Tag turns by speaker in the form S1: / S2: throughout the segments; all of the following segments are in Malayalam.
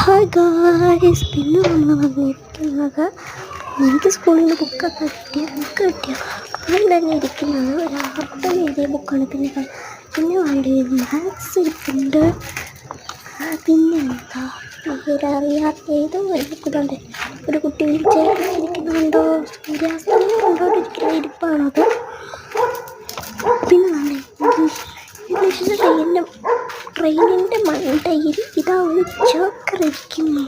S1: ഹായ് ഗായ്സ്, പിന്നെ നമ്മൾ വന്നിരിക്കുന്നത് എനിക്ക് സ്കൂളിൽ നിന്ന് ബുക്ക് കിട്ടിയ ആദ്യം തന്നെ ഇരിക്കുന്നത് ഒരു ആർട്ട് എഴുതിയ ബുക്കാണ്. പിന്നെ വേണ്ടി മാത്സ് ഇരിക്കുന്നുണ്ട്. പിന്നെ എന്താ അറിയാത്ത ഏതോ ഒരു ബുക്കുണ്ട്. ഒരു കുട്ടി വിളിച്ചിരിക്കുന്നുണ്ടോ, സൂര്യാസ്തമയം കണ്ടോണ്ടിരിക്കുന്ന ഇരിപ്പാണത്. പിന്നെ വേണ്ടേ ഇംഗ്ലീഷിൻ്റെ ട്രെയിനിൻ്റെ മണ്ടയിൽ ഇതാ ഒരു ചോക്കർ ഇരിക്കുന്നു.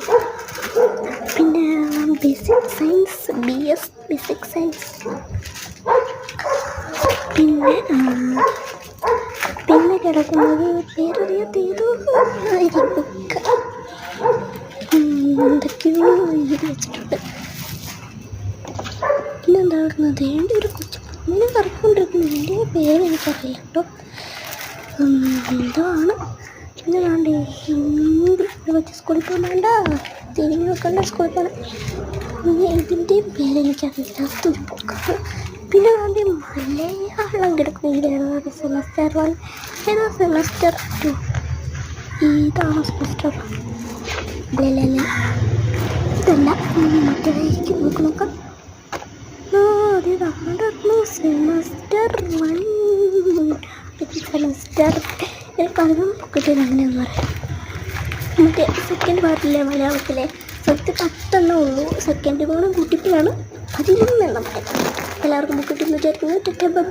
S1: പിന്നെ basic science BS basic science. പിന്നെ കിടക്കുന്നത് പേരറിയാത്ത ഏതോ ബുക്ക് എന്തൊക്കെയോ എഴുതി വെച്ചിട്ടുണ്ട്. പിന്നെന്താകുന്നത് എൻ്റെ ഒരു കൊച്ചു പൊന്നിനെ കറക്കൊണ്ടിരിക്കുന്നു. എൻ്റെ പേര് എനിക്കറിയില്ല കേട്ടോ, എന്തോ ആണ്. പിന്നെ വേണ്ടേ ഹിന്ദി വെച്ച് സ്കൂളിൽ പോകാൻ വേണ്ട, തിരിഞ്ഞു നോക്കണ്ട സ്കൂളിൽ പോകണം. പിന്നെ ഇതിൻ്റെയും പേരെനിക്കറിയില്ലാത്തൊരു ബുക്കാണ്. പിന്നെ വേണ്ടി മലയാളം കിടക്കുന്നത് സെമസ്റ്റർ 1 ഏതോ സെമസ്റ്റർ 2. ഇതാണോ സെമസ്റ്റർ? ഇതല്ല, മറ്റേതായിരിക്കും. നോക്കാം. അതേതായിരുന്നു സെമസ്റ്റർ 1. സെമസ്റ്റർ എനിക്കറിയാം കിട്ടിയത് അങ്ങനെയെന്ന് പറയാം. മറ്റേ സെക്കൻഡ് പാർട്ടില്ലേ മലയാളത്തിലെ ഫസ്റ്റ് 10 ഉള്ളൂ. സെക്കൻഡ് പോകണം കൂട്ടിപ്പോഴാണ് 11 പറയാം. എല്ലാവർക്കും ബുക്ക് കിട്ടുമെന്ന് വിചാരിക്കുന്നത്. ബൈ.